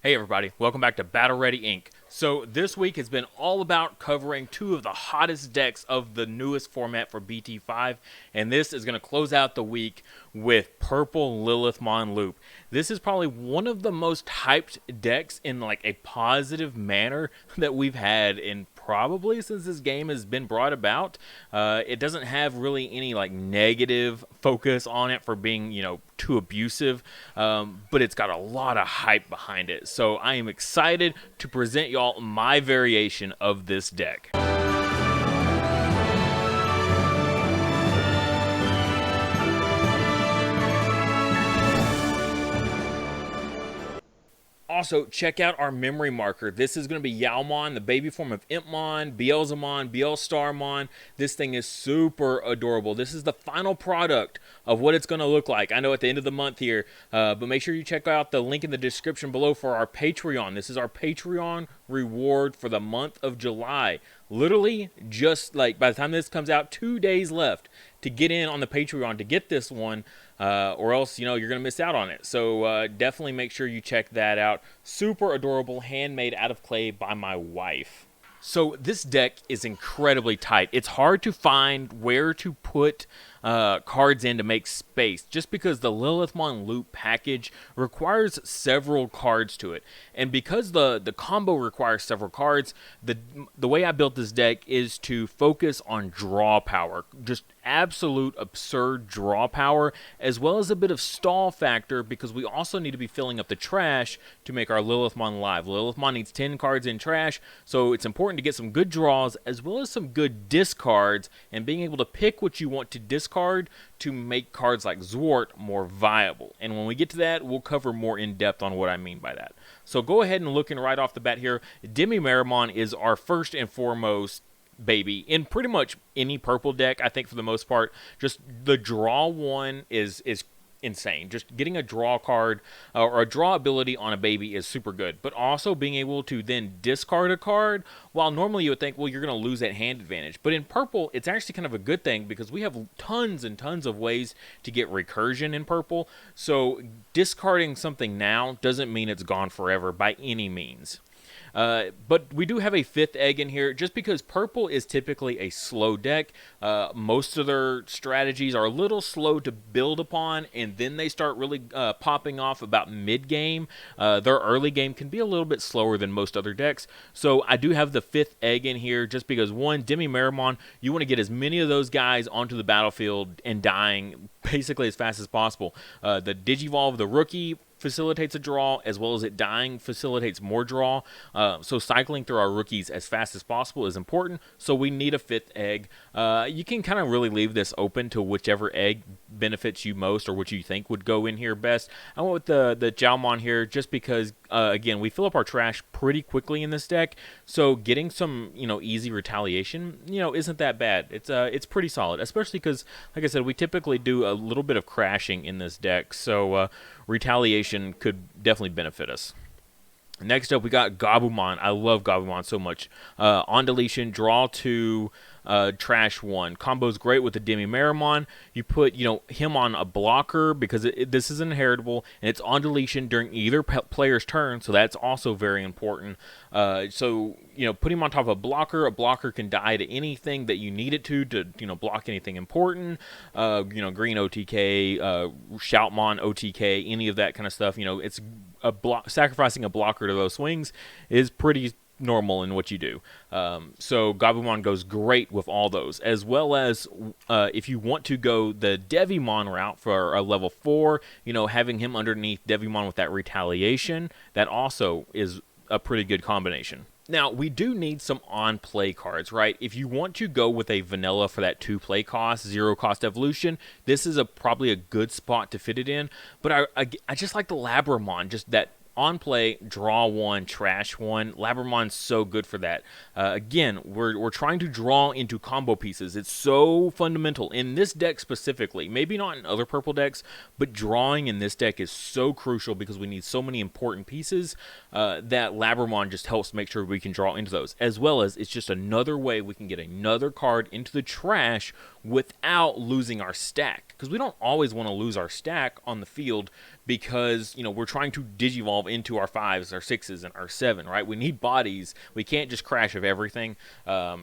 Hey everybody, welcome back to Battle Ready Inc. So this week has been all about covering two of the hottest decks of the newest format for BT5, and this is going to close out the week with Purple Lilithmon Loop. This is probably one of the most hyped decks in like a positive manner that we've had in probably since this game has been brought about. It doesn't have really any like negative focus on it for being, too abusive, but it's got a lot of hype behind it. So I am excited to present y'all my variation of this deck. Also, check out our memory marker. This is going to be Yaomon, the baby form of Impmon, Beelzemon, Beelstarmon. This thing is super adorable. This is the final product of what it's going to look like. I know at the end of the month here, but make sure you check out the link in the description below for our Patreon. This is our Patreon reward for the month of July. Literally, just like by the time this comes out, 2 days left to get in on the Patreon to get this one, or else, you're going to miss out on it. So definitely make sure you check that out. Super adorable, handmade out of clay by my wife. So this deck is incredibly tight. It's hard to find where to put cards in to make space, just because the Lilithmon Loop package requires several cards to it. And because the combo requires several cards, the way I built this deck is to focus on draw power. Just absolute absurd draw power, as well as a bit of stall factor, because we also need to be filling up the trash to make our Lilithmon live. Lilithmon needs 10 cards in trash, so it's important to get some good draws as well as some good discards, and being able to pick what you want to discard to make cards like Zwart more viable. And when we get to that, we'll cover more in depth on what I mean by that. So go ahead and look in right off the bat here. Demimeramon is our first and foremost baby in pretty much any purple deck. I think for the most part, just the draw one is insane. Just getting a draw card or a draw ability on a baby is super good, but also being able to then discard a card, while normally you would think, well, you're going to lose that hand advantage, but in purple it's actually kind of a good thing because we have tons and tons of ways to get recursion in purple. So discarding something now doesn't mean it's gone forever by any means. But we do have a fifth egg in here, just because purple is typically a slow deck. Most of their strategies are a little slow to build upon, and then they start really popping off about mid-game. Their early game can be a little bit slower than most other decks. So I do have the fifth egg in here, just because, one, Demimeramon, you want to get as many of those guys onto the battlefield and dying basically as fast as possible. The Digivolve, the rookie, facilitates a draw, as well as it dying facilitates more draw. So cycling through our rookies as fast as possible is important. So we need a fifth egg. You can kind of really leave this open to whichever egg benefits you most, or what you think would go in here best. I went with the Jaomon here just because, again, we fill up our trash pretty quickly in this deck. So getting some, easy retaliation, isn't that bad. It's pretty solid, especially because, like I said, we typically do a little bit of crashing in this deck. So retaliation could definitely benefit us. Next up, we got Gabumon. I love Gabumon so much. On deletion, draw 2, trash 1. Combo's great with the Demimeramon. You put, him on a blocker because this is inheritable, and it's on deletion during either player's turn, so that's also very important. So, put him on top of a blocker can die to anything that you need it to block anything important. Green OTK, Shoutmon OTK, any of that kind of stuff. It's sacrificing a blocker to those swings is pretty normal in what you do. So Gabumon goes great with all those, as well as if you want to go the Devimon route for a level 4, having him underneath Devimon with that retaliation, that also is a pretty good combination. Now, we do need some on-play cards, right? If you want to go with a vanilla for that 2-play cost, 0-cost evolution, this is probably a good spot to fit it in. But I just like the Labramon, just that on play, draw 1, trash 1. Labramon's so good for that. Again, we're trying to draw into combo pieces. It's so fundamental in this deck specifically. Maybe not in other purple decks, but drawing in this deck is so crucial because we need so many important pieces that Labramon just helps make sure we can draw into those. As well as it's just another way we can get another card into the trash without losing our stack. Because we don't always want to lose our stack on the field because, you know, we're trying to digivolve into our 5s, our 6s, and our 7, right? We need bodies. We can't just crash of everything.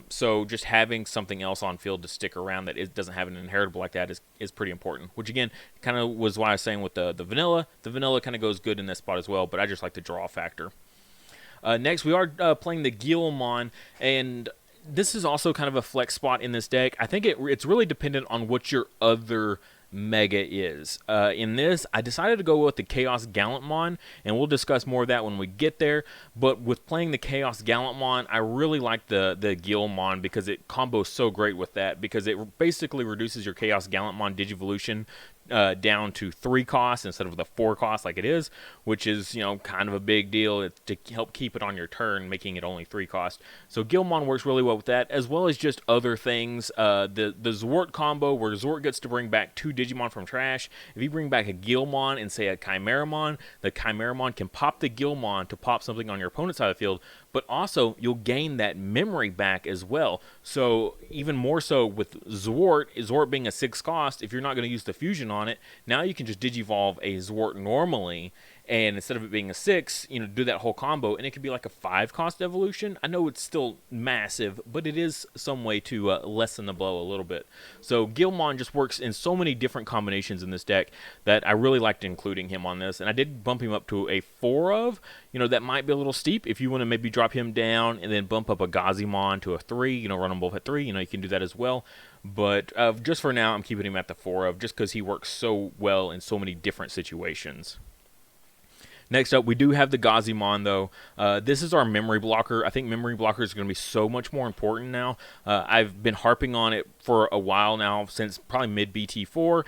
So just having something else on field to stick around that doesn't have an inheritable like that is pretty important, which again kind of was why I was saying with the vanilla. The vanilla kind of goes good in this spot as well, but I just like the draw factor. Next, we are playing the Guilmon, and this is also kind of a flex spot in this deck. I think it's really dependent on what your other mega is. In this, I decided to go with the Chaos Gallantmon, and we'll discuss more of that when we get there. But with playing the Chaos Gallantmon, I really like the Guilmon because it combos so great with that, because it basically reduces your Chaos Gallantmon Digivolution down to 3 costs instead of the 4 costs like it is, which is, you know, kind of a big deal to help keep it on your turn, making it only 3 costs. So Guilmon works really well with that, as well as just other things. The Zwart combo, where Zwart gets to bring back 2 Digimon from trash. If you bring back a Guilmon and say a Chimeramon, the Chimeramon can pop the Guilmon to pop something on your opponent's side of the field, but also you'll gain that memory back as well. So even more so with Zwart being a 6 cost, if you're not going to use the fusion on it, now you can just digivolve a Zwart normally, and instead of it being a 6, you know, do that whole combo, and it could be like a 5 cost evolution. I know it's still massive, but it is some way to lessen the blow a little bit. So Guilmon just works in so many different combinations in this deck that I really liked including him on this, and I did bump him up to a 4 of. You know, that might be a little steep. If you want to maybe drop him down and then bump up a Gazimon to a 3, you know, run them both at 3, you know, you can do that as well. But just for now, I'm keeping him at the 4 of, just because he works so well in so many different situations. Next up, we do have the Gazimon, though. This is our memory blocker. I think memory blocker is going to be so much more important now. I've been harping on it for a while now, since probably mid-BT4,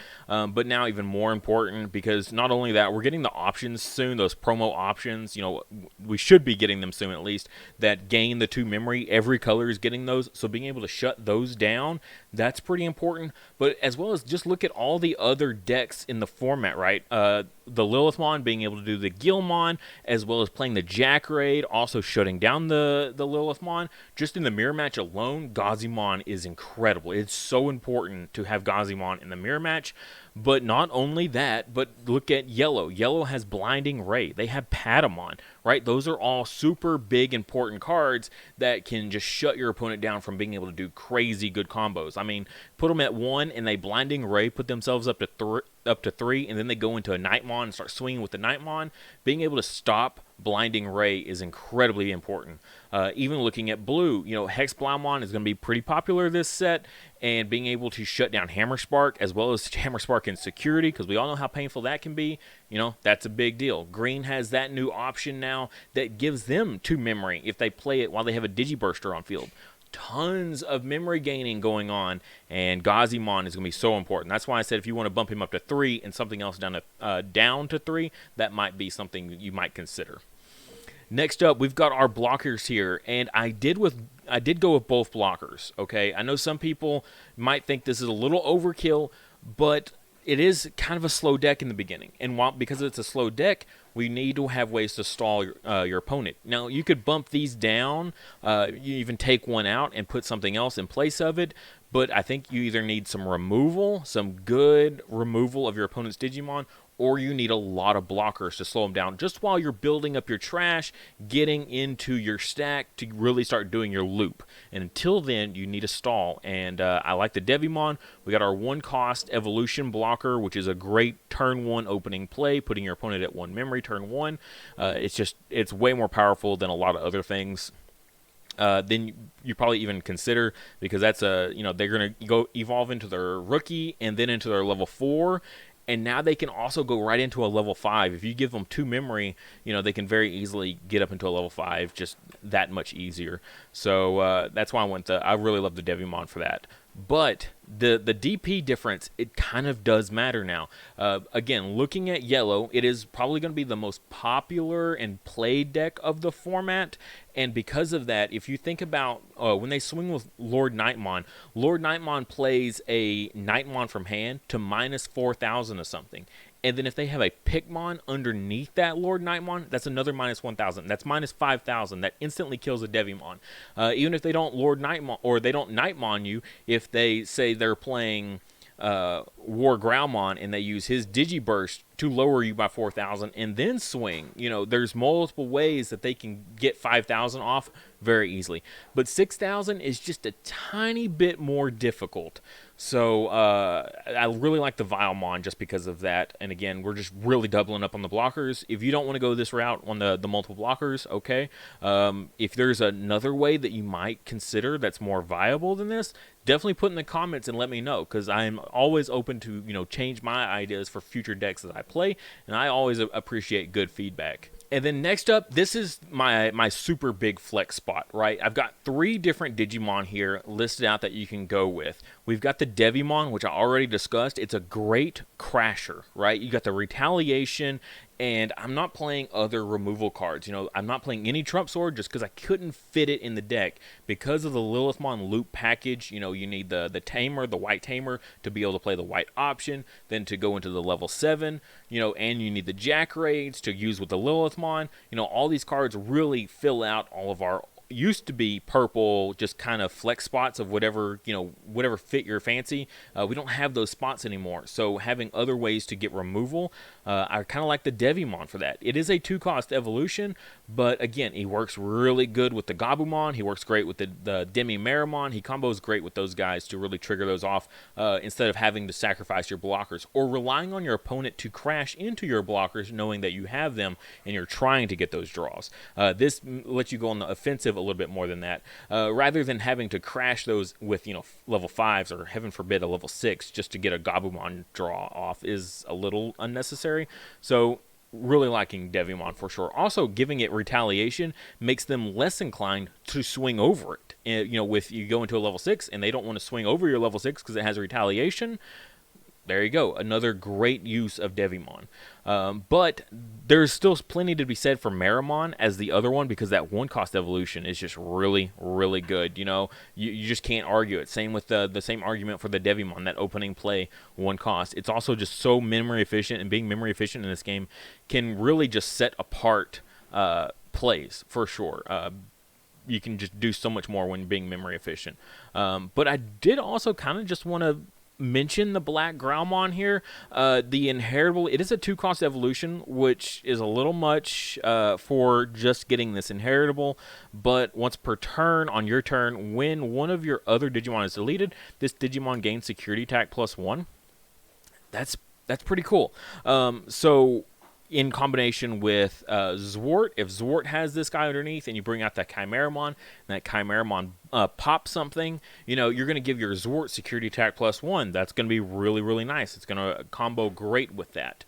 but now even more important, because not only that, we're getting the options soon, those promo options. You know, we should be getting them soon at least, that gain the 2 memory. Every color is getting those, so being able to shut those down, that's pretty important. But as well as just look at all the other decks in the format, right? The Lilithmon being able to do the Guilmon, as well as playing the Jack Raid, also shutting down the Lilithmon. Just in the mirror match alone, Gazimon is incredible. It's so important to have Gazimon in the mirror match. But not only that, but look at Yellow. Yellow has Blinding Ray. They have Patamon, right? Those are all super big, important cards that can just shut your opponent down from being able to do crazy good combos. I mean, put them at 1 and they Blinding Ray, put themselves up to 3, and then they go into a Nightmon and start swinging with the Nightmon. Being able to stop Blinding Ray is incredibly important. Even looking at blue, you know, Hex Blaumon is going to be pretty popular this set, and being able to shut down Hammer Spark, as well as Hammer Spark in security, because we all know how painful that can be, you know, that's a big deal. Green has that new option now that gives them 2 memory if they play it while they have a Digiburster on field. Tons of memory gaining going on, and Gazimon is going to be so important. That's why I said if you want to bump him up to 3 and something else down to 3, that might be something you might consider. Next up, we've got our blockers here, and I did go with both blockers, okay? I know some people might think this is a little overkill, but it is kind of a slow deck in the beginning. And because it's a slow deck, we need to have ways to stall your opponent. Now, you could bump these down, you even take one out and put something else in place of it, but I think you either need some removal, some good removal of your opponent's Digimon, or you need a lot of blockers to slow them down just while you're building up your trash, getting into your stack to really start doing your loop. And until then, you need a stall. And I like the Devimon. We got our 1 cost evolution blocker, which is a great turn 1 opening play, putting your opponent at 1 memory turn 1. It's way more powerful than a lot of other things. Then you probably even consider, because that's they're going to go evolve into their rookie and then into their level 4. And now they can also go right into a level 5. If you give them 2 memory, you know, they can very easily get up into a level 5, just that much easier. So that's why I really love the Devimon for that. But the DP difference, it kind of does matter now. Again, looking at Yellow, it is probably going to be the most popular and played deck of the format. And because of that, if you think about when they swing with Lord Nightmon plays a Nightmon from hand to minus 4,000 or something. And then if they have a Pikmon underneath that Lord Nightmon, that's another minus 1,000. That's minus 5,000. That instantly kills a Devimon. Even if they don't Lord Nightmon, or they don't Nightmon you, if they say they're playing War Growlmon and they use his Digiburst to lower you by 4,000 and then swing. You know, there's multiple ways that they can get 5,000 off very easily. But 6,000 is just a tiny bit more difficult. So I really like the Vilemon just because of that. And again, we're just really doubling up on the blockers. If you don't want to go this route on the multiple blockers, okay. If there's another way that you might consider that's more viable than this, definitely put in the comments and let me know, because I'm always open to, you know, change my ideas for future decks that I play, and I always appreciate good feedback. And then next up, this is my super big flex spot, right? I've got 3 different Digimon here listed out that you can go with. We've got the Devimon, which I already discussed. It's a great crasher, right? You got the Retaliation, and I'm not playing other removal cards. You know, I'm not playing any Trump Sword just because I couldn't fit it in the deck. Because of the Lilithmon loop package, you know, you need the Tamer, the white Tamer, to be able to play the white option, then to go into the level 7, you know, and you need the Jack Raids to use with the Lilithmon. You know, all these cards really fill out all of our used to be purple, just kind of flex spots of whatever, you know, whatever fit your fancy. We don't have those spots anymore. So having other ways to get removal, I kind of like the Devimon for that. It is a 2-cost evolution, but again, he works really good with the Gabumon. He works great with the Demi-Meramon. He combos great with those guys to really trigger those off instead of having to sacrifice your blockers or relying on your opponent to crash into your blockers knowing that you have them and you're trying to get those draws. This lets you go on the offensive a little bit more than that, rather than having to crash those with, you know, level 5s or heaven forbid a level 6 just to get a Gabumon draw off is a little unnecessary. So really liking Devimon for sure. Also, giving it Retaliation makes them less inclined to swing over it. And, you know, with you go into a level 6 and they don't want to swing over your level 6 because it has Retaliation. There you go. Another great use of Devimon. But there's still plenty to be said for Meramon as the other one, because that 1-cost evolution is just really, really good. You know, you just can't argue it. Same with the same argument for the Devimon, that opening play 1 cost. It's also just so memory efficient, and being memory efficient in this game can really just set apart plays for sure. You can just do so much more when being memory efficient. But I did also kind of just want to mention the Black Growlmon here. The inheritable, it is a 2-cost evolution, which is a little much for just getting this inheritable, but once per turn, on your turn, when one of your other Digimon is deleted, this Digimon gains security attack +1. That's pretty cool. So in combination with Zwart, if Zwart has this guy underneath and you bring out that Chimeramon, and that Chimeramon pops something, you know, you're going to give your Zwart security attack +1. That's going to be really, really nice. It's going to combo great with that.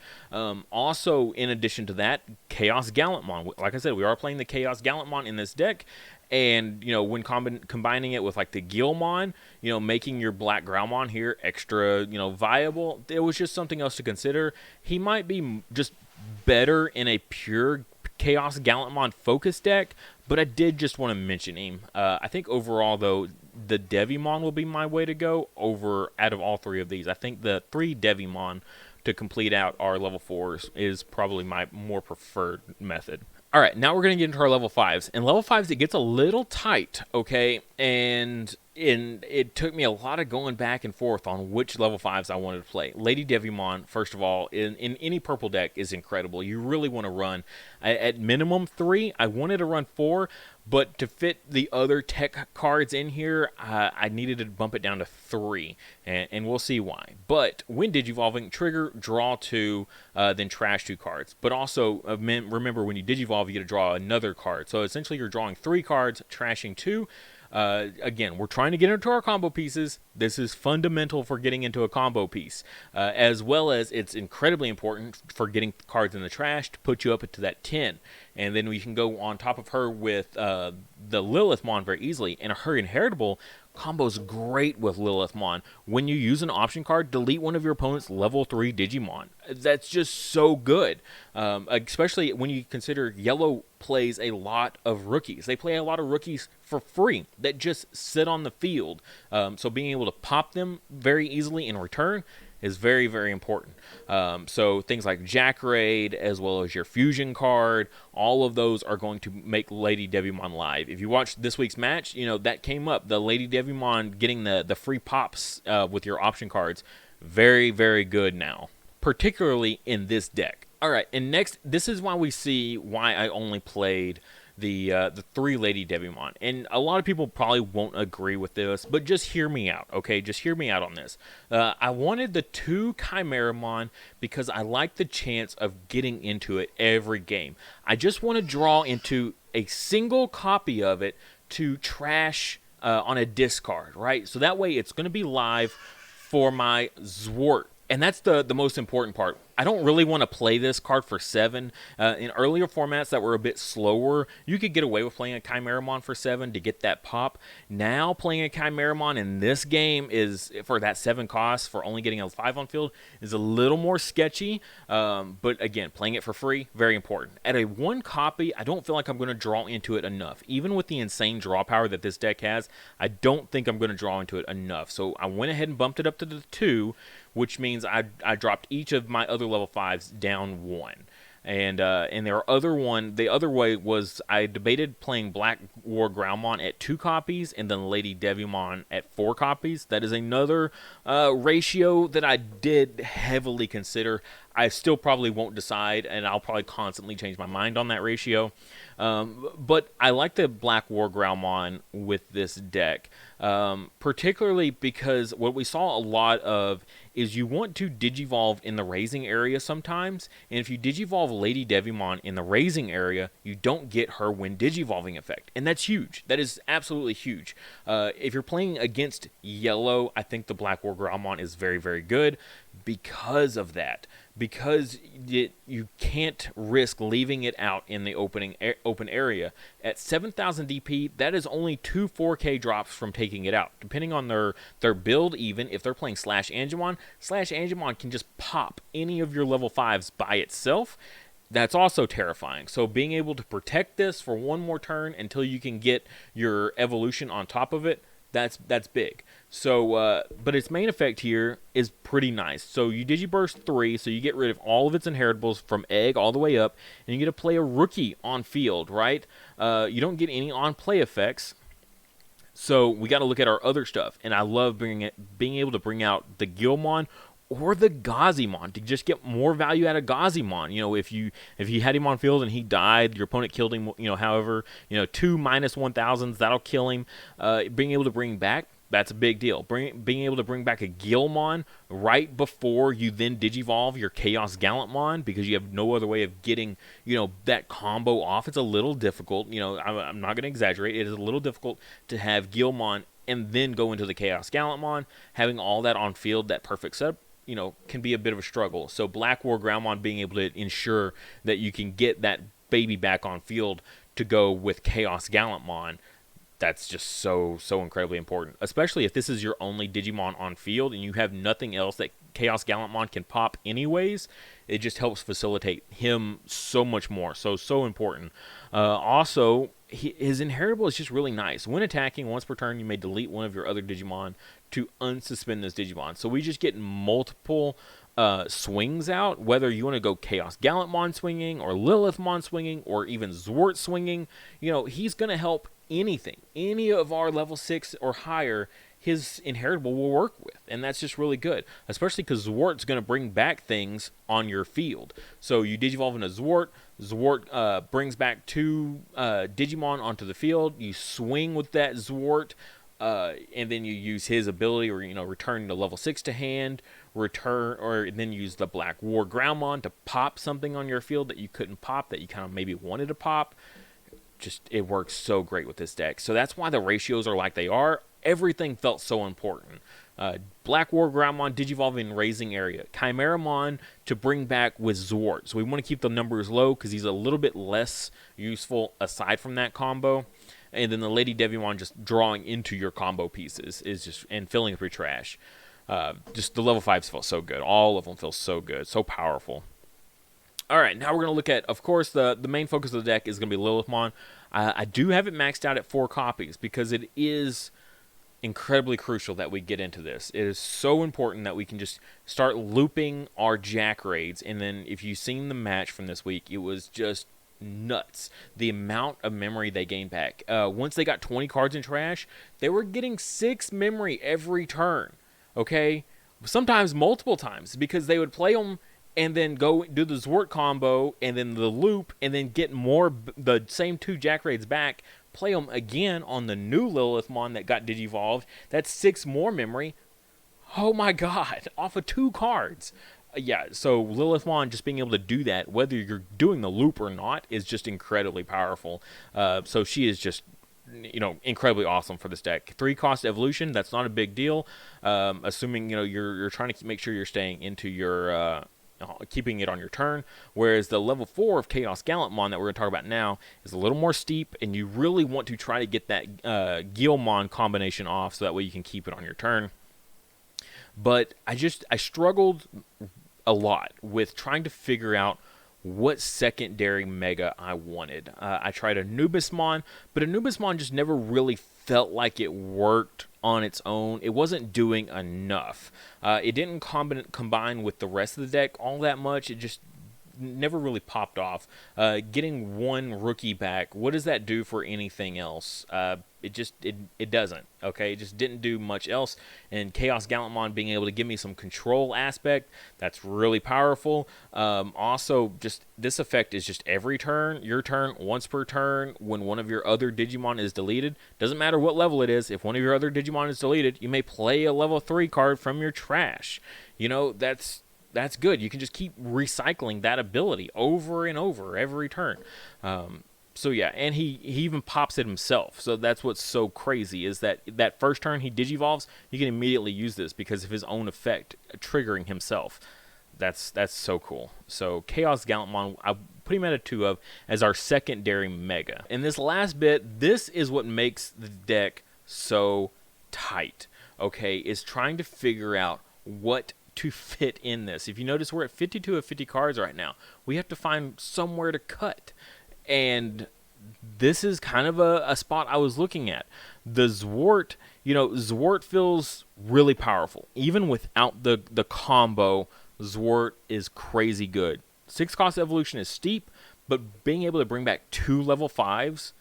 Also, in addition to that, Chaos Gallantmon. Like I said, we are playing the Chaos Gallantmon in this deck. And, you know, when combining it with, like, the Guilmon, you know, making your Black Growlmon here extra, you know, viable, it was just something else to consider. He might be just better in a pure Chaos Gallantmon focus deck, but I did just want to mention him. I think overall, though, the Devimon will be my way to go out of all 3 of these. I think the 3 Devimon to complete out our level 4s is probably my more preferred method. All right, now we're going to get into our level 5s. And level 5s, it gets a little tight, okay? And it took me a lot of going back and forth on which level 5s I wanted to play. LadyDevimon, first of all, in any purple deck is incredible. You really want to run, at minimum 3. I wanted to run 4, but to fit the other tech cards in here, I needed to bump it down to 3, and we'll see why. But when Digivolving, trigger, draw 2, then trash 2 cards. But also, remember, when you Digivolve, you get to draw another card. So essentially, you're drawing 3 cards, trashing 2. Again, we're trying to get into our combo pieces. This is fundamental for getting into a combo piece, as well as it's incredibly important for getting cards in the trash to put you up into that 10. And then we can go on top of her with the Lilithmon very easily. And her inheritable combos great with Lilithmon. When you use an option card, delete one of your opponent's level 3 Digimon. That's just so good. Especially when you consider Yellow plays a lot of rookies. They play a lot of rookies for free that just sit on the field. So being able to pop them very easily in return is very, very important. So things like Jack Raid, as well as your Fusion card, all of those are going to make LadyDevimon live. If you watched this week's match, you know, that came up. The LadyDevimon getting the free pops with your option cards. Very, very good now, particularly in this deck. All right, and next, this is why we see why I only played the 3 LadyDevimon. And a lot of people probably won't agree with this, but just hear me out, okay? Just hear me out on this. I wanted the 2 Chimeramon because I like the chance of getting into it every game. I just want to draw into a single copy of it to trash on a discard, right? So that way it's going to be live for my Zwart. And that's the most important part. I don't really want to play this card for 7. In earlier formats that were a bit slower, you could get away with playing a Chimeramon for 7 to get that pop. Now, playing a Chimeramon in this game is, for that 7 cost, for only getting a 5 on field, is a little more sketchy. But again, playing it for free, very important. At a 1 copy, I don't feel like I'm going to draw into it enough. Even with the insane draw power that this deck has, I don't think I'm going to draw into it enough. So I went ahead and bumped it up to the 2, which means I dropped each of my other level 5s down 1. And there are the other way was I debated playing Black War Groundmon at 2 copies and then LadyDevimon at 4 copies. That is another ratio that I did heavily consider. I still probably won't decide, and I'll probably constantly change my mind on that ratio. But I like the Black War Groundmon with this deck, particularly because what we saw a lot of is you want to Digivolve in the raising area sometimes, and if you Digivolve LadyDevimon in the raising area, you don't get her when Digivolving effect, and that's huge. That is absolutely huge. If you're playing against yellow, I think the Black War Groundmon is very, very good because of that. Because you can't risk leaving it out in the open area. At 7,000 DP, that is only 2 4K drops from taking it out. Depending on their build, even if they're playing Slash Angemon can just pop any of your level 5s by itself. That's also terrifying. So being able to protect this for 1 more turn until you can get your evolution on top of it, that's big. So, but its main effect here is pretty nice. So you Digiburst 3, so you get rid of all of its inheritables from Egg all the way up, and you get to play a rookie on field, right? You don't get any on-play effects. So we got to look at our other stuff, and I love being able to bring out the Gilmon or the Gazimon to just get more value out of Gazimon. You know, if you had him on field and he died, your opponent killed him. You know, however, 2 -1000s, that'll kill him. Being able to bring back, that's a big deal. Being able to bring back a Gilmon right before you then Digivolve your Chaos Gallantmon, because you have no other way of getting, that combo off. It's a little difficult. I'm not going to exaggerate. It is a little difficult to have Gilmon and then go into the Chaos Gallantmon. Having all that on field, that perfect setup, can be a bit of a struggle. So Black War Groundmon being able to ensure that you can get that baby back on field to go with Chaos Gallantmon, that's just so incredibly important. Especially if this is your only Digimon on field and you have nothing else that Chaos Gallantmon can pop anyways, it just helps facilitate him so much more. So important. Also, his inheritable is just really nice. When attacking once per turn, you may delete one of your other Digimon to unsuspend this Digimon. So we just get multiple swings out, whether you want to go Chaos Gallantmon swinging or Lilithmon swinging or even Zwart swinging. He's going to help anything. Any of our level 6 or higher, his inheritable will work with, and that's just really good, especially because Zwart's going to bring back things on your field. So you Digivolve into Zwart. Zwart brings back 2 Digimon onto the field. You swing with that Zwart, and then you use his ability, or return to level 6 to hand, then use the Black War Groundmon to pop something on your field that you couldn't pop, that you kind of maybe wanted to pop. It works so great with this deck. So that's why the ratios are like they are. Everything felt so important. Black War Groundmon Digivolve in raising area. Chimeramon to bring back with Zwart. So we want to keep the numbers low because he's a little bit less useful aside from that combo. And then the LadyDevimon just drawing into your combo pieces and filling up your trash. Just the level 5s felt so good. All of them feel so good, so powerful. All right, now we're going to look at, of course, the main focus of the deck is going to be Lilithmon. I do have it maxed out at 4 copies because it is incredibly crucial that we get into this. It is so important that we can just start looping our Jack raids. And then if you've seen the match from this week, it was just nuts. The amount of memory they gained back. Once they got 20 cards in trash, they were getting 6 memory every turn. Okay? sometimes multiple times, because they would play them and then go do the Zwart combo and then the loop and then get the same 2 Jack Raids back, play them again on the new Lilithmon that got digivolved. That's 6 more memory. Oh my god, off of 2 cards. Yeah, so Lilithmon just being able to do that, whether you're doing the loop or not, is just incredibly powerful. So she is just, incredibly awesome for this deck. 3 cost evolution, that's not a big deal. Assuming, you're trying to make sure you're staying into your, keeping it on your turn. Whereas the level 4 of Chaos Gallantmon that we're going to talk about now is a little more steep, and you really want to try to get that Guilmon combination off so that way you can keep it on your turn. But I struggled a lot with trying to figure out what secondary mega I wanted. I tried Anubismon, but Anubismon just never really felt like it worked on its own. It wasn't doing enough. It didn't combine with the rest of the deck all that much. It just never really popped off. Getting 1 rookie back, what does that do for anything else? It doesn't. Okay, it just didn't do much else. And Chaos Gallantmon being able to give me some control aspect, that's really powerful. Also, just this effect is just every turn, your turn, once per turn, when one of your other Digimon is deleted. Doesn't matter what level it is. If one of your other Digimon is deleted, you may play a level 3 card from your trash. That's good. You can just keep recycling that ability over and over every turn. So yeah, and he even pops it himself. So that's what's so crazy, is that first turn he digivolves, you can immediately use this because of his own effect triggering himself. That's so cool. So Chaos Gallantmon, I put him at a 2 of as our secondary mega. And this last bit, this is what makes the deck so tight. Okay, is trying to figure out what to fit in this. If you notice, we're at 52 of 50 cards right now. We have to find somewhere to cut. And this is kind of a spot I was looking at. The Zwart, Zwart feels really powerful. Even without the combo, Zwart is crazy good. 6 cost evolution is steep, but being able to bring back 2 level 5s,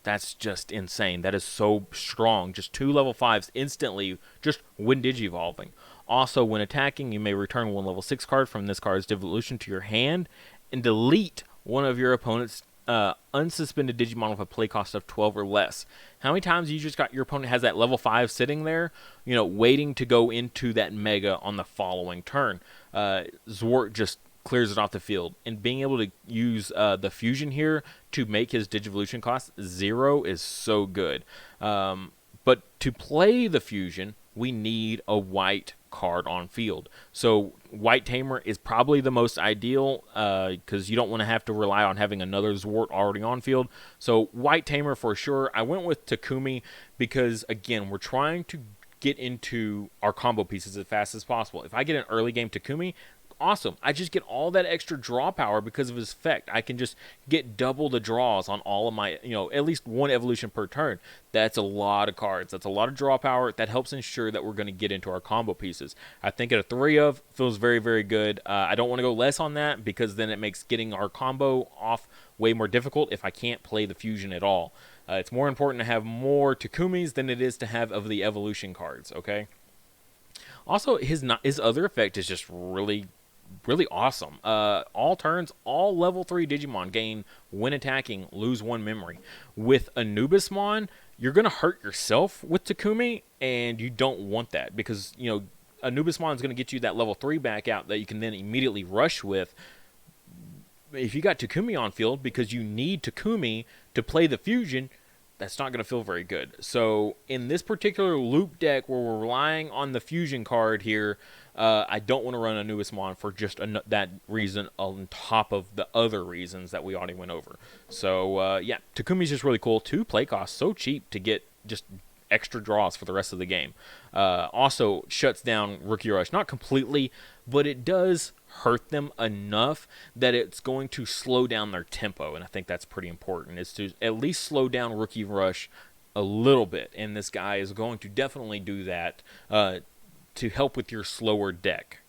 that's just insane. That is so strong. Just 2 level 5s instantly, just when digivolving. Also, when attacking, you may return 1 level 6 card from this card's devolution to your hand and delete one of your opponent's unsuspended Digimon with a play cost of 12 or less. How many times you just got your opponent has that level 5 sitting there, waiting to go into that mega on the following turn? Zwart just clears it off the field. And being able to use the fusion here to make his Digivolution cost 0 is so good. But to play the fusion, we need a white card on field. So White Tamer is probably the most ideal because you don't want to have to rely on having another Zwart already on field. So White Tamer for sure. I went with Takumi because, again, we're trying to get into our combo pieces as fast as possible. If I get an early game Takumi, awesome. I just get all that extra draw power because of his effect. I can just get double the draws on all of my, at least 1 evolution per turn. That's a lot of cards. That's a lot of draw power. That helps ensure that we're going to get into our combo pieces. I think at a 3 of feels very, very good. I don't want to go less on that because then it makes getting our combo off way more difficult if I can't play the fusion at all. It's more important to have more Takumis than it is to have of the evolution cards, okay? Also, his other effect is just really awesome. All turns, all level 3 Digimon gain when attacking, lose 1 memory. With Anubismon, you're going to hurt yourself with Takumi, and you don't want that because, Anubismon is going to get you that level 3 back out that you can then immediately rush with. If you got Takumi on field because you need Takumi to play the fusion, that's not going to feel very good. So in this particular loop deck where we're relying on the fusion card here, I don't want to run Anubismon for just that reason on top of the other reasons that we already went over. So yeah, Takumi's just really cool. 2 play costs, so cheap to get just extra draws for the rest of the game. Also shuts down Rookie Rush. Not completely, but it does hurt them enough that it's going to slow down their tempo, and I think that's pretty important, is to at least slow down Rookie Rush a little bit, and this guy is going to definitely do that to help with your slower deck.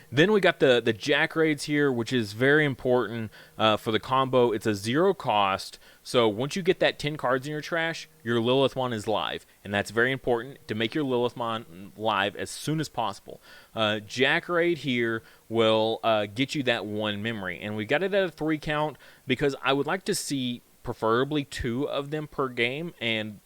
Then we got the Jack Raids here, which is very important for the combo. It's a 0 cost, so once you get that 10 cards in your trash, your Lilithmon is live, and that's very important to make your Lilithmon live as soon as possible. Jack Raid here will get you that 1 memory, and we got it at a 3 count because I would like to see preferably 2 of them per game, and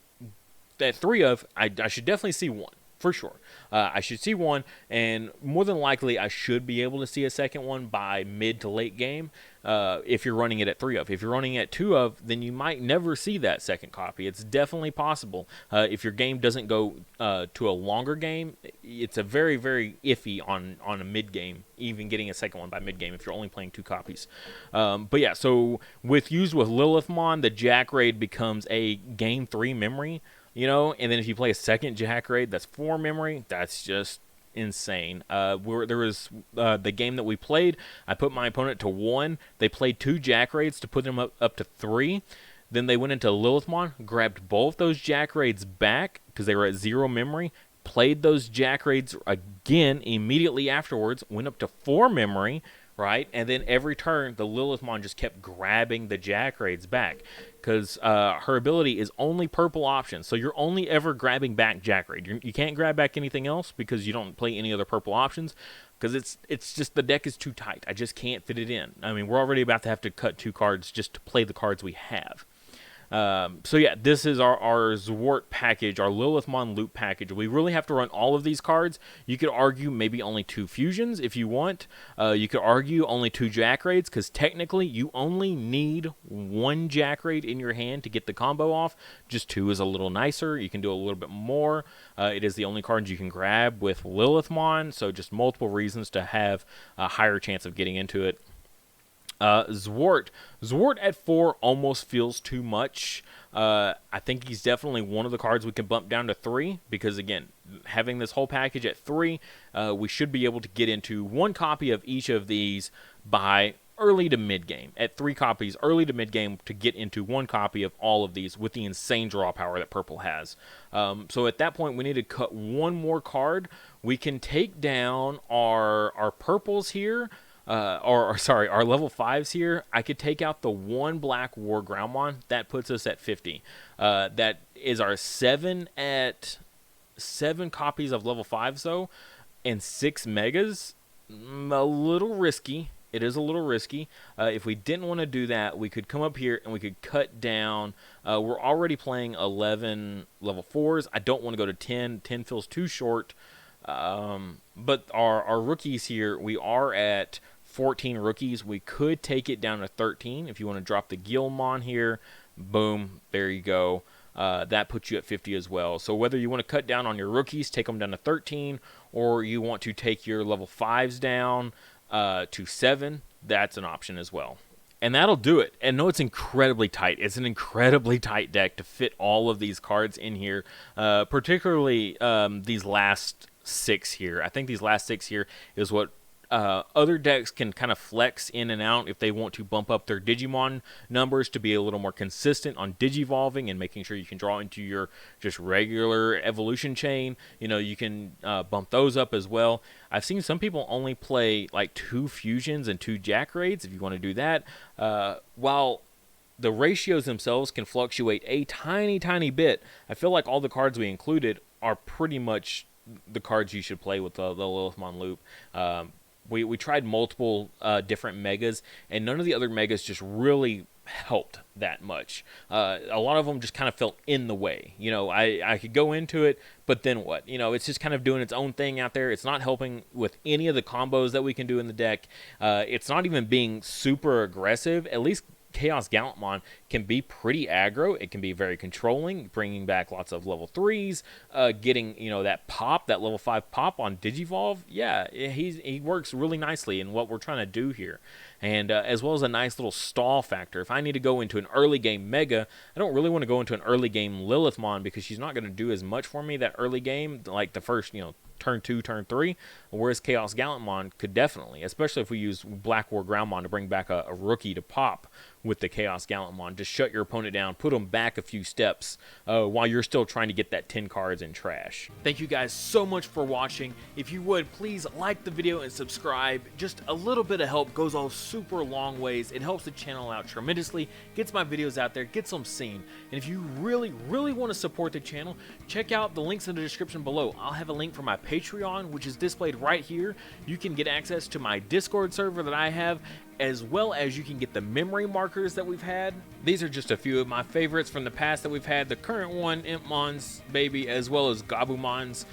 that 3 of, I should definitely see 1. For sure. I should see 1, and more than likely I should be able to see a second one by mid to late game if you're running it at 3 of. If you're running it at 2 of, then you might never see that second copy. It's definitely possible. If your game doesn't go to a longer game, it's a very, very iffy on a mid-game, even getting a second one by mid-game if you're only playing 2 copies. But yeah, so used with Lilithmon, the Jack Raid becomes a game 3 memory. You know, and then if you play a second Jack Raid, that's 4 memory. That's just insane. There was the game that we played. I put my opponent to 1. They played 2 Jack Raids to put them up to 3. Then they went into Lilithmon, grabbed both those Jack Raids back because they were at 0 memory. Played those Jack Raids again immediately afterwards. Went up to 4 memory. Right, and then every turn, the Lilithmon just kept grabbing the Jack Raids back because her ability is only purple options. So you're only ever grabbing back Jack Raid. You can't grab back anything else because you don't play any other purple options because it's just the deck is too tight. I just can't fit it in. I mean, we're already about to have to cut 2 cards just to play the cards we have. So yeah, this is our Zwart package, our Lilithmon loop package. We really have to run all of these cards. You could argue maybe only 2 fusions if you want. You could argue only 2 Jack Raids because technically you only need 1 Jack Raid in your hand to get the combo off. Just 2 is a little nicer. You can do a little bit more. It is the only card you can grab with Lilithmon, so just multiple reasons to have a higher chance of getting into it. Zwart at 4 almost feels too much. I think he's definitely one of the cards we can bump down to 3 because, again, having this whole package at 3, we should be able to get into 1 copy of each of these by early to mid-game. At 3 copies, early to mid-game, to get into 1 copy of all of these with the insane draw power that Purple has. So at that point, we need to cut 1 more card. We can take down our Purples here. Our level 5s here. I could take out the 1 Black War Groundmon. That puts us at 50. That is our 7 copies of level 5s, though, and 6 megas. A little risky. It is a little risky. If we didn't want to do that, we could come up here and we could cut down. We're already playing 11 level 4s. I don't want to go to 10. 10 feels too short. But our rookies here, we are at 14 rookies. We could take it down to 13 if you want to drop the Guilmon here. Boom, there you go. That puts you at 50 as well. So whether you want to cut down on your rookies, take them down to 13, or you want to take your level 5s down to 7, that's an option as well. And that'll do it. And no, it's incredibly tight. It's an incredibly tight deck to fit all of these cards in here, particularly these last 6 here. I think these last 6 here is what other decks can kind of flex in and out if they want to bump up their Digimon numbers to be a little more consistent on Digivolving and making sure you can draw into your just regular evolution chain. You know, you can bump those up as well. I've seen some people only play like 2 fusions and 2 Jack Raids if you want to do that. While the ratios themselves can fluctuate a tiny bit, I feel like all the cards we included are pretty much the cards you should play with the Lilithmon loop. We tried multiple different megas, and none of the other megas just really helped that much. A lot of them just kind of felt in the way. You know, I could go into it, but then what? You know, it's just kind of doing its own thing out there. It's not helping with any of the combos that we can do in the deck. It's not even being super aggressive. At least Chaos Gallantmon can be pretty aggro. It can be very controlling, bringing back lots of level 3s, getting, you know, that pop, that level 5 pop on Digivolve. Yeah, he works really nicely in what we're trying to do here. And as well as a nice little stall factor. If I need to go into an early game Mega, I don't really want to go into an early game Lilithmon because she's not going to do as much for me that early game, like the first, you know, turn 2, turn 3, whereas Chaos Gallantmon could definitely, especially if we use Black War Groundmon to bring back a rookie to pop with the Chaos Gallantmon. Just shut your opponent down, put them back a few steps while you're still trying to get that 10 cards in trash. Thank you guys so much for watching. If you would, please like the video and subscribe. Just a little bit of help goes a super long ways. It helps the channel out tremendously, gets my videos out there, gets them seen. And if you really want to support the channel, check out the links in the description below. I'll have a link for my Patreon, which is displayed right here. You can get access to my Discord server that I have, as well as you can get the memory markers that we've had. These are just a few of my favorites from the past that we've had. The current one, Impmon's baby, as well as Gabumon's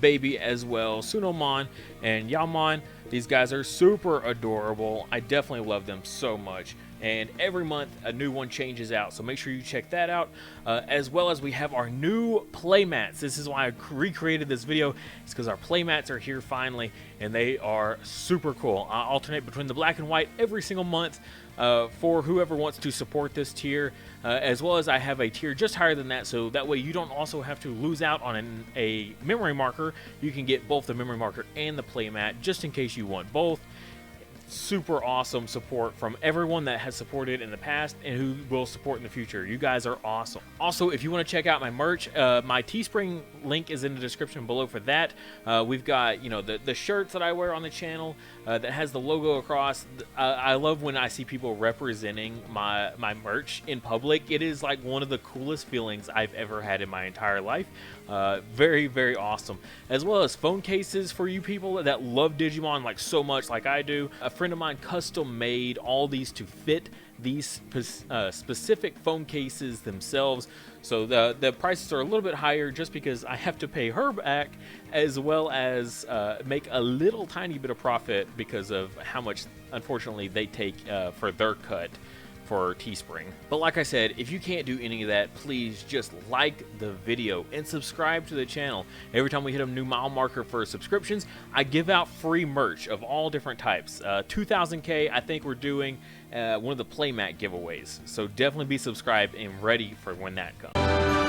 baby as well, Sunomon and Yaomon. These guys are super adorable. I definitely love them so much. And every month a new one changes out, so make sure you check that out. As well as we have our new playmats. This is why I recreated this video. It's because our playmats are here finally, and they are super cool. I alternate between the black and white every single month for whoever wants to support this tier, as well as I have a tier just higher than that, so that way you don't also have to lose out on a memory marker. You can get both the memory marker and the playmat just in case you want both. Super awesome support from everyone that has supported in the past and who will support in the future. You guys are awesome. Also, if you want to check out my merch, my Teespring link is in the description below for that. We've got, you know, the shirts that I wear on the channel that has the logo across. I love when I see people representing my merch in public. It is like one of the coolest feelings I've ever had in my entire life. Very awesome. As well as phone cases for you people that love Digimon like so much like I do. A friend of mine custom made all these to fit these specific phone cases themselves, so the prices are a little bit higher just because I have to pay her back, as well as make a little tiny bit of profit because of how much unfortunately they take for their cut for Teespring. But like I said, if you can't do any of that, please just like the video and subscribe to the channel. Every time we hit a new mile marker for subscriptions, I give out free merch of all different types. 2000K, I think we're doing one of the playmat giveaways, so definitely be subscribed and ready for when that comes.